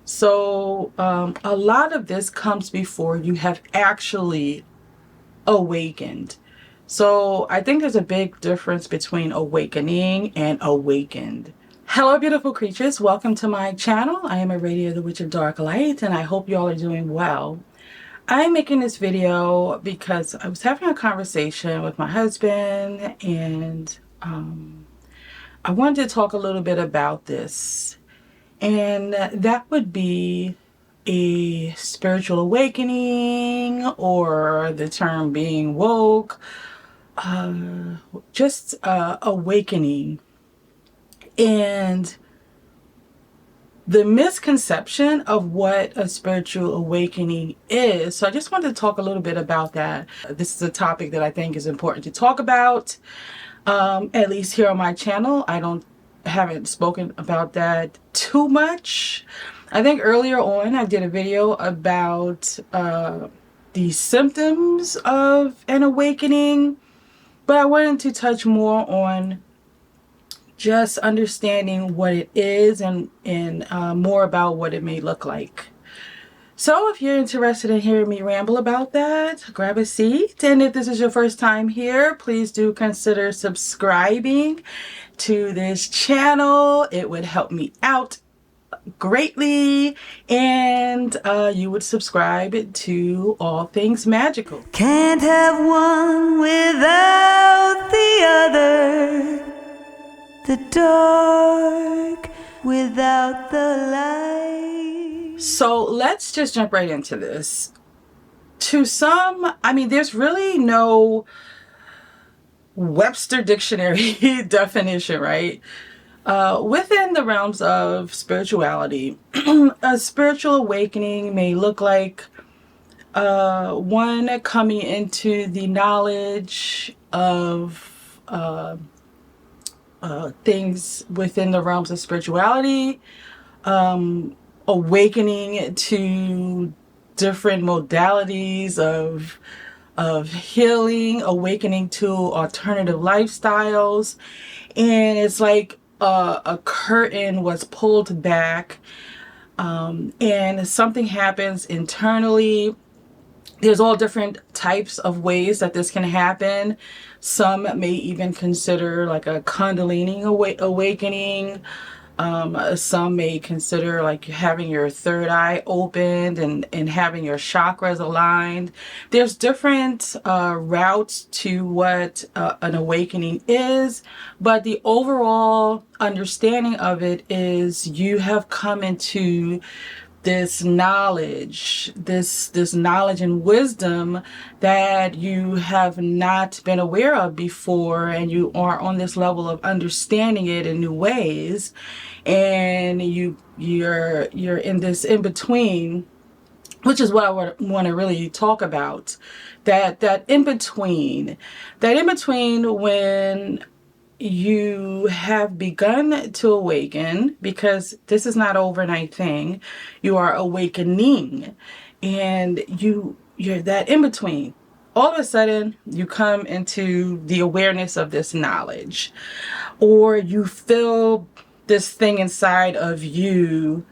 So a lot of this comes before you have actually awakened. So I think there's a big difference between awakening and awakened. Hello, beautiful creatures. Welcome to my channel. I am Aradia, the Witch of Dark Light, and I hope you all are doing well. I'm making this video because I was having a conversation with my husband, and I wanted to talk a little bit about this. And that would be a spiritual awakening, or the term being woke, just awakening. And the misconception of what a spiritual awakening is. So I just wanted to talk a little bit about that. This is a topic that I think is important to talk about, at least here on my channel. I haven't spoken about that too much. I think earlier on I did a video about the symptoms of an awakening, but I wanted to touch more on just understanding what it is and more about what it may look like. So if you're interested in hearing me ramble about that, grab a seat. And if this is your first time here, please do consider subscribing to this channel. It would help me out greatly. And you would subscribe to All Things Magical. Can't have one without the other. The dark without the light. So let's just jump right into this. To some, I mean, there's really no Webster dictionary definition, right? Within the realms of spirituality, a spiritual awakening may look like one coming into the knowledge of things within the realms of spirituality, awakening to different modalities of healing, awakening to alternative lifestyles. And it's like a curtain was pulled back, and something happens internally. There's all different types of ways that this can happen. Some may even consider like a Kundalini awakening. Some may consider like having your third eye opened and having your chakras aligned. There's different routes to what an awakening is, but the overall understanding of it is you have come into this knowledge, this knowledge and wisdom that you have not been aware of before, and you are on this level of understanding it in new ways, and you're in this in between, which is what I want to really talk about. That in between when you have begun to awaken, because this is not an overnight thing. You are awakening, and you're that in between. All of a sudden you come into the awareness of this knowledge, or you feel this thing inside of you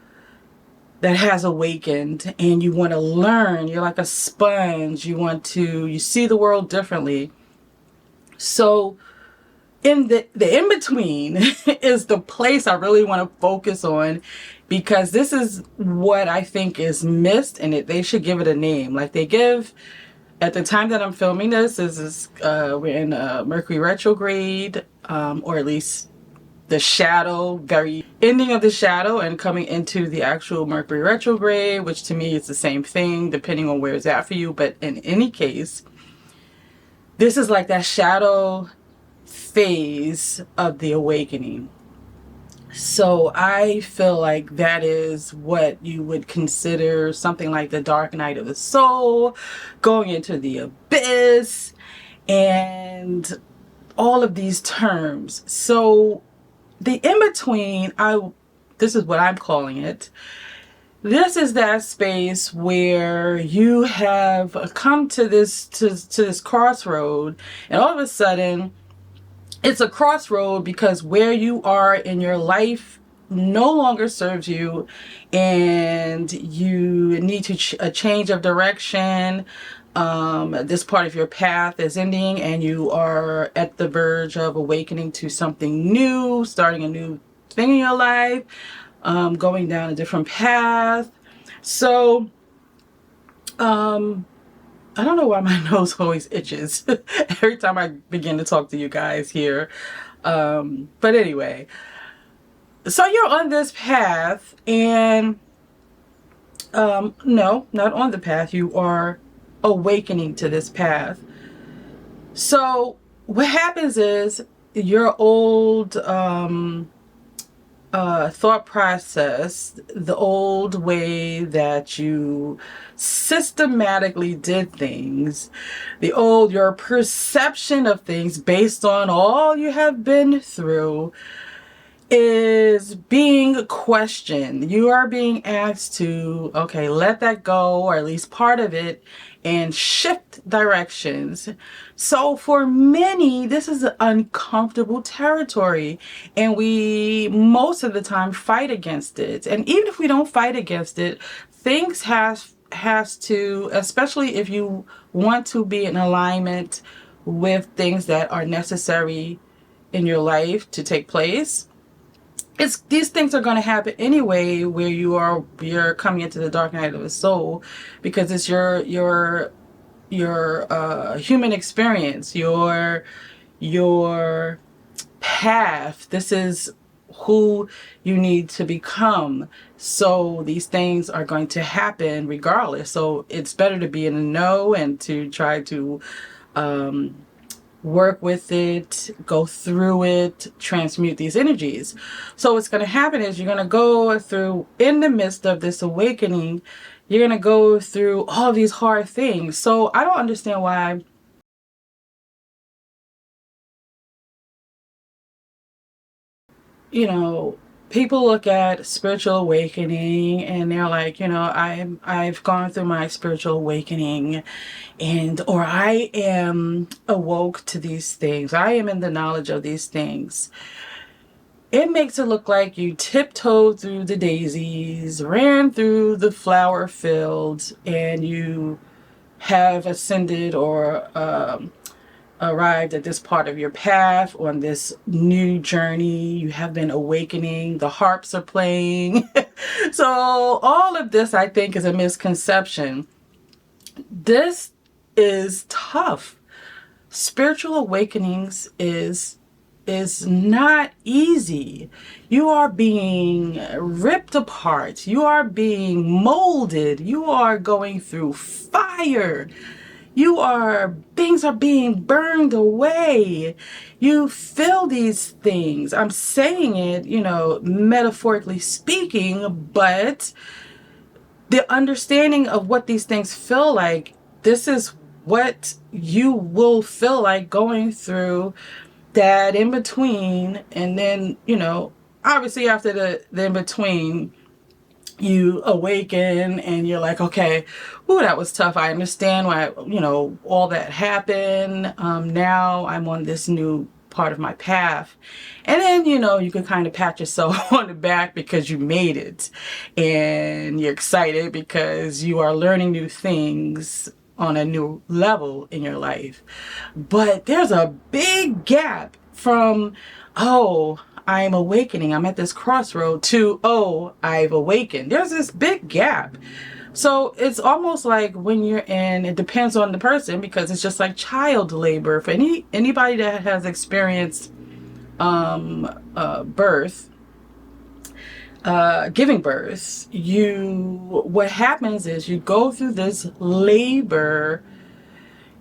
that has awakened, and you want to learn. You're like a sponge. You see the world differently. So in the in-between is the place I really want to focus on, because this is what I think is missed, and they should give it a name. Like they give, at the time that I'm filming this, we're in Mercury retrograde, or at least the shadow, very ending of the shadow and coming into the actual Mercury retrograde, which to me is the same thing depending on where it's at for you. But in any case, this is like that shadow phase of the awakening. So I feel like that is what you would consider something like the dark night of the soul, going into the abyss, and all of these terms. So the in-between, this is what I'm calling it. This is that space where you have come to this crossroad, and all of a sudden it's a crossroad because where you are in your life no longer serves you, and and you need to a change of direction. This part of your path is ending and you are at the verge of awakening to something new, starting a new thing in your life, going down a different path. So, I don't know why my nose always itches every time I begin to talk to you guys here. But anyway, so you're on this path, and no, not on the path. You are awakening to this path. So what happens is your old thought process, the old way that you systematically did things, your perception of things based on all you have been through, is being questioned. You are being asked to, okay, let that go, or at least part of it, and shift directions. So for many, this is uncomfortable territory, and we most of the time fight against it. And even if we don't fight against it, things has to, especially if you want to be in alignment with things that are necessary in your life to take place, these things are going to happen anyway, where you're coming into the dark night of the soul, because it's your human experience, your path. This is who you need to become. So these things are going to happen regardless. So it's better to be in the know and to try to work with it, go through it, transmute these energies. So what's going to happen is you're going to go through, in the midst of this awakening, you're going to go through all these hard things. So I don't understand why people look at spiritual awakening and they're like, I've gone through my spiritual awakening, or I am awoke to these things. I am in the knowledge of these things. It makes it look like you tiptoed through the daisies, ran through the flower fields, and you have ascended or arrived at this part of your path on this new journey. You have been awakening. The harps are playing. So all of this, I think, is a misconception. This is tough. Spiritual awakenings is not easy. You are being ripped apart. You are being molded. You are going through fire. Things are being burned away. You feel these things. I'm saying it, metaphorically speaking, but the understanding of what these things feel like, this is what you will feel like going through that in between. And then, obviously after the in between, you awaken and you're like, okay, ooh, that was tough. I understand why, all that happened. Now I'm on this new part of my path. And then, you can kind of pat yourself on the back because you made it. And you're excited because you are learning new things on a new level in your life. But there's a big gap from, oh, I'm awakening, I'm at this crossroad, to, oh, I've awakened. There's this big gap. So it's almost like when you're in, it depends on the person, because it's just like child labor. For anybody that has experienced birth, giving birth, what happens is you go through this labor,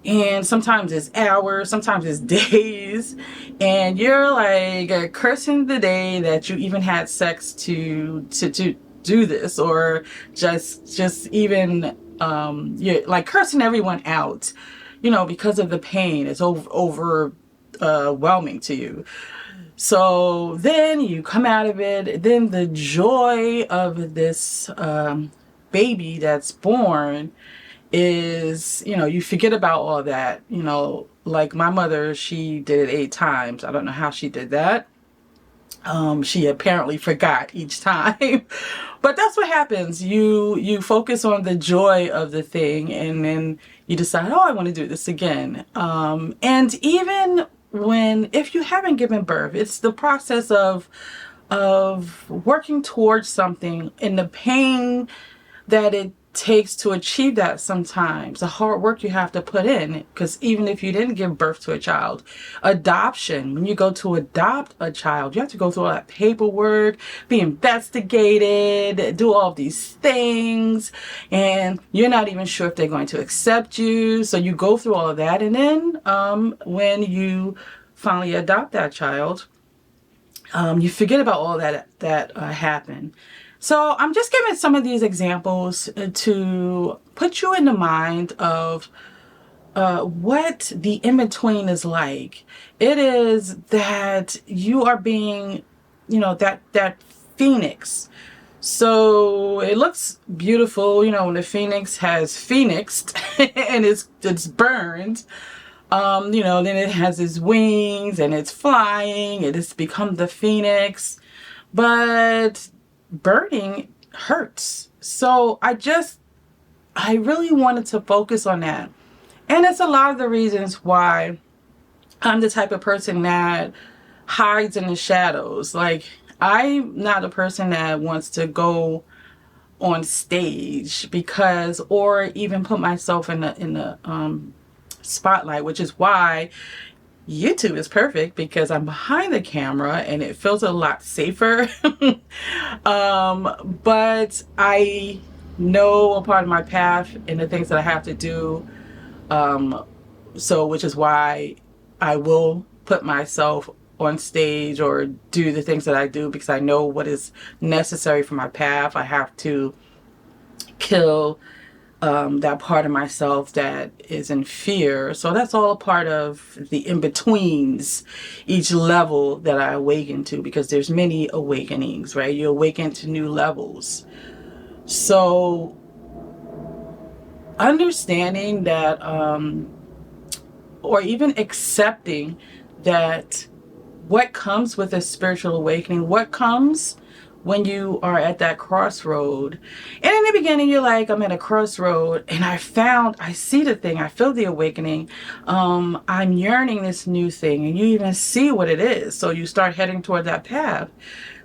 and sometimes it's hours, sometimes it's days, and you're like cursing the day that you even had sex to do this, or just even you're like cursing everyone out, because of the pain. It's overwhelming to you. So then you come out of it, then the joy of this baby that's born is, you forget about all that. Like my mother, she did it 8 times. I don't know how she did that. She apparently forgot each time. But that's what happens. You focus on the joy of the thing, and then you decide, oh, I want to do this again. And even if you haven't given birth, it's the process of working towards something, and the pain that it takes to achieve that, sometimes the hard work you have to put in, because even if you didn't give birth to a child, adoption, when you go to adopt a child, you have to go through all that paperwork, be investigated, do all these things, and you're not even sure if they're going to accept you. So you go through all of that, and then when you finally adopt that child, you forget about all that happened. So I'm just giving some of these examples to put you in the mind of what the in-between is like. It is that you are being, that phoenix. So it looks beautiful, when the phoenix has phoenixed and it's burned. Then it has its wings and it's flying. It has become the phoenix. But burning hurts. So I really wanted to focus on that. And it's a lot of the reasons why I'm the type of person that hides in the shadows. Like, I'm not a person that wants to go on stage or even put myself in the spotlight, which is why YouTube is perfect, because I'm behind the camera and it feels a lot safer. But I know a part of my path and the things that I have to do. Which is why I will put myself on stage or do the things that I do, because I know what is necessary for my path. I have to kill that part of myself that is in fear. So that's all a part of the in-betweens, each level that I awaken to, because there's many awakenings, right? You awaken to new levels. So understanding that, or even accepting that what comes with a spiritual awakening, what comes when you are at that crossroad. And in the beginning, you're like, I'm at a crossroad and I see the thing, I feel the awakening. I'm yearning this new thing, and you even see what it is. So you start heading toward that path.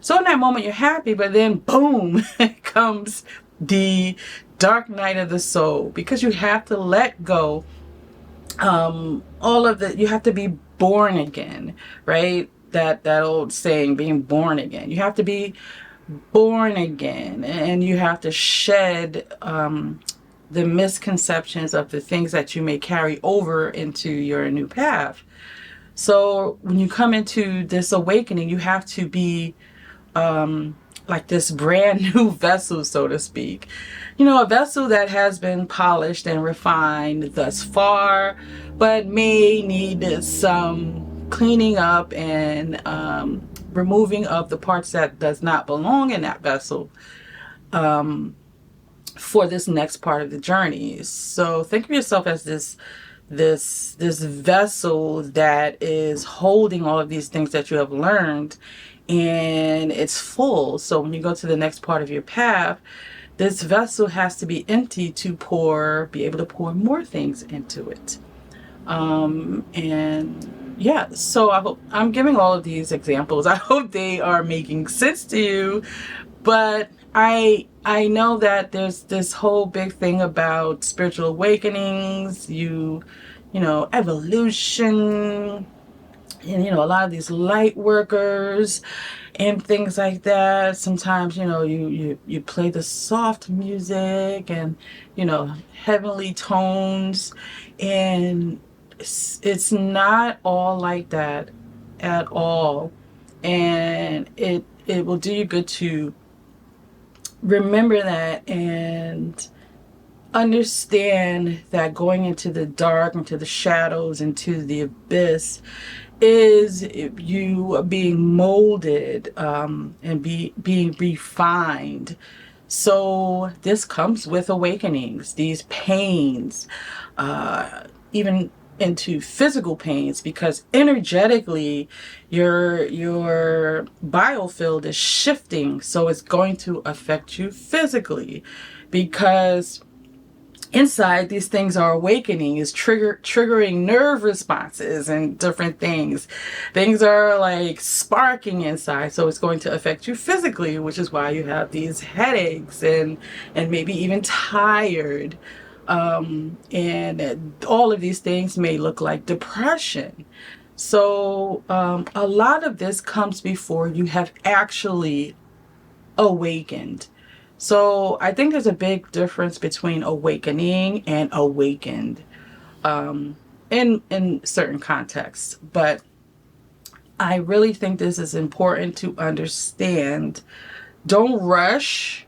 So in that moment, you're happy, but then boom, comes the dark night of the soul, because you have to let go. You have to be born again, right? That old saying, being born again. You have to be born again, and you have to shed the misconceptions of the things that you may carry over into your new path. So when you come into this awakening, you have to be like this brand new vessel, so to speak. A vessel that has been polished and refined thus far, but may need some cleaning up and removing of the parts that does not belong in that vessel for this next part of the journey. So think of yourself as this vessel that is holding all of these things that you have learned, and it's full. So when you go to the next part of your path, this vessel has to be empty to be able to pour more things into it. So I hope I'm giving all of these examples. I hope they are making sense to you. But I know that there's this whole big thing about spiritual awakenings, evolution, and a lot of these light workers and things like that. Sometimes you play the soft music and heavenly tones, and it's not all like that at all. And it will do you good to remember that and understand that going into the dark, into the shadows, into the abyss is you being molded and being refined. So this comes with awakenings, these pains, even into physical pains, because energetically your biofield is shifting, so it's going to affect you physically, because inside these things are awakening, is triggering nerve responses and different things are like sparking inside, so it's going to affect you physically, which is why you have these headaches and maybe even tired, and all of these things may look like depression. So a lot of this comes before you have actually awakened. So I think there's a big difference between awakening and awakened, in certain contexts. But I really think this is important to understand. Don't rush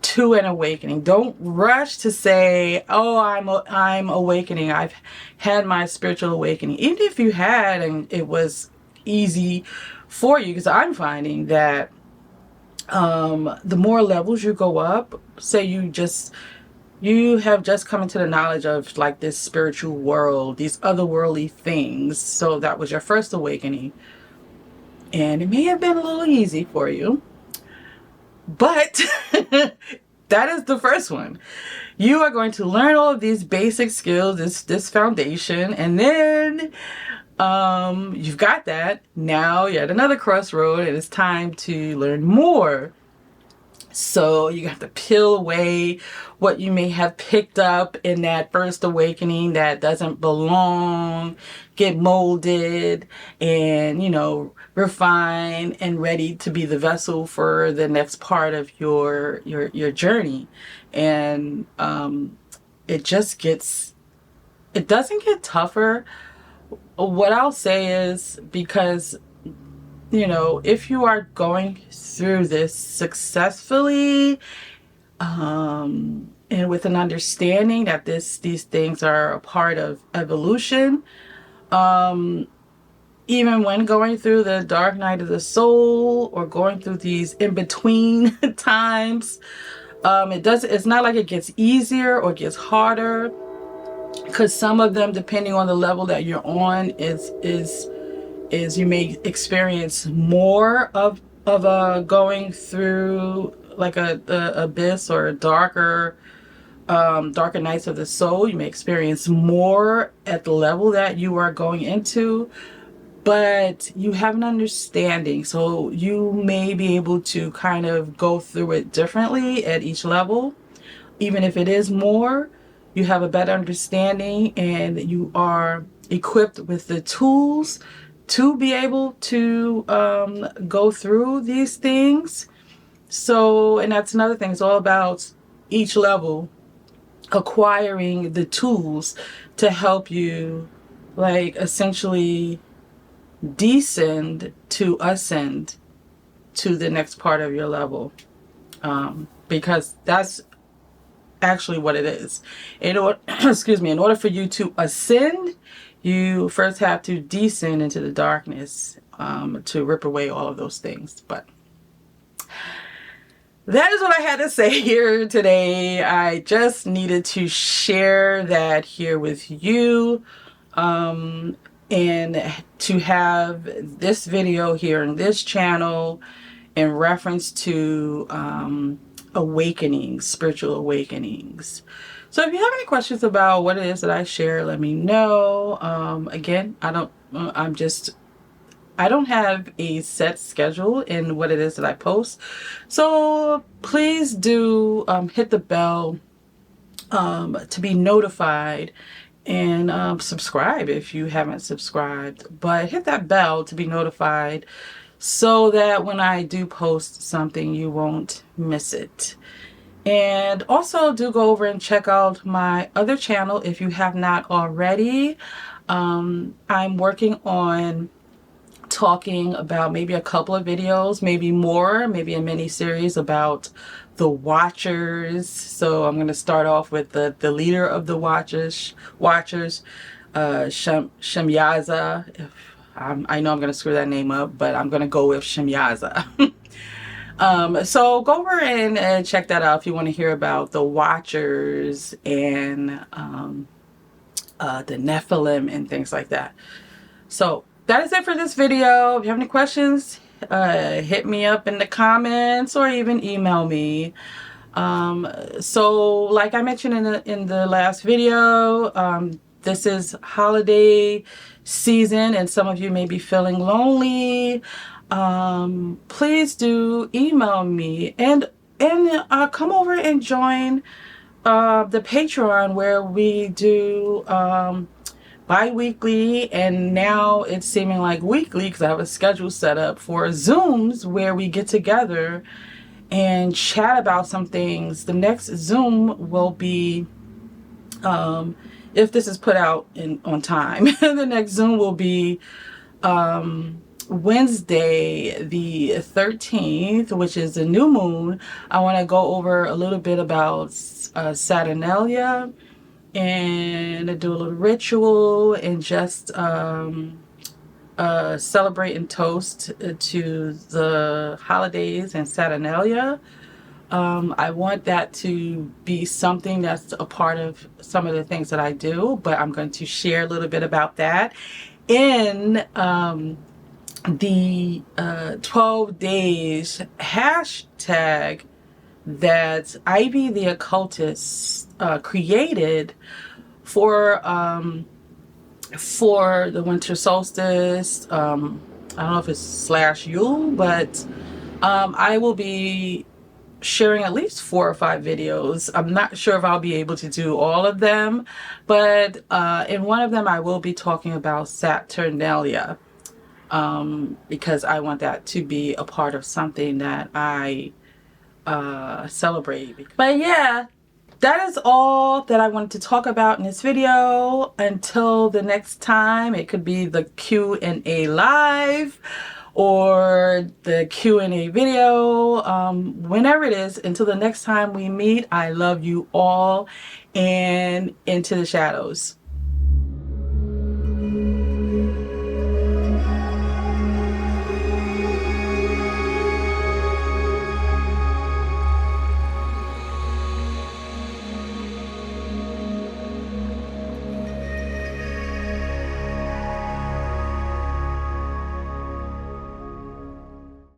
to an awakening. Don't rush to say, "Oh, I'm awakening. I've had my spiritual awakening." Even if you had and it was easy for you, because I'm finding that the more levels you go up, say you have just come into the knowledge of like this spiritual world, these otherworldly things. So that was your first awakening, and it may have been a little easy for you, but that is the first one. You are going to learn all of these basic skills, this foundation, and then you've got that. Now you're at another crossroad, and it's time to learn more. So you have to peel away what you may have picked up in that first awakening that doesn't belong, get molded, and, refine and ready to be the vessel for the next part of your journey. And it doesn't get tougher. What I'll say is, because if you are going through this successfully, and with an understanding that these things are a part of evolution, even when going through the dark night of the soul or going through these in-between times, it's not like it gets easier or gets harder, because some of them, depending on the level that you're on, is you may experience more of going through like a abyss or a darker nights of the soul. You may experience more at the level that you are going into, but you have an understanding, so you may be able to kind of go through it differently at each level. Even if it is more, you have a better understanding, and you are equipped with the tools to be able to go through these things. So, and that's another thing. It's all about each level acquiring the tools to help you, like, essentially descend to ascend to the next part of your level, because that's actually what it is. In order, in order for you to ascend, you first have to descend into the darkness, to rip away all of those things. But that is what I had to say here today. I just needed to share that here with you, and to have this video here in this channel in reference to awakenings, spiritual awakenings. So if you have any questions about what it is that I share, let me know. Again, I don't have a set schedule in what it is that I post. So please do hit the bell to be notified, and subscribe if you haven't subscribed. But hit that bell to be notified, so that when I do post something, you won't miss it. And also do go over and check out my other channel if you have not already. I'm working on talking about maybe a couple of videos, maybe more, maybe a mini series about the Watchers. So I'm going to start off with the leader of the Watchers, Shemyaza. I know I'm going to screw that name up, but I'm going to go with Shemyaza. So go over and check that out if you want to hear about the Watchers, and the Nephilim and things like that. So that is it for this video. If you have any questions, hit me up in the comments or even email me. So like I mentioned in the last video, this is holiday season and some of you may be feeling lonely. Please do email me and come over and join the Patreon, where we do bi-weekly, and now it's seeming like weekly because I have a schedule set up for Zooms where we get together and chat about some things. The next Zoom will be, if this is put out on time, the next Zoom will be Wednesday the 13th, which is the new moon. I want to go over a little bit about Saturnalia and do a little ritual and just celebrate and toast to the holidays and Saturnalia. I want that to be something that's a part of some of the things that I do, but I'm going to share a little bit about that in the 12 days hashtag that Ivy the Occultist created for the winter solstice. I don't know if it's / Yule, but I will be sharing at least 4 or 5 videos. I'm not sure if I'll be able to do all of them, but in one of them I will be talking about Saturnalia, because I want that to be a part of something that I celebrate. But yeah, that is all that I wanted to talk about in this video. Until the next time, it could be the Q&A live or the Q&A video, whenever it is. Until the next time we meet, I love you all, and into the shadows.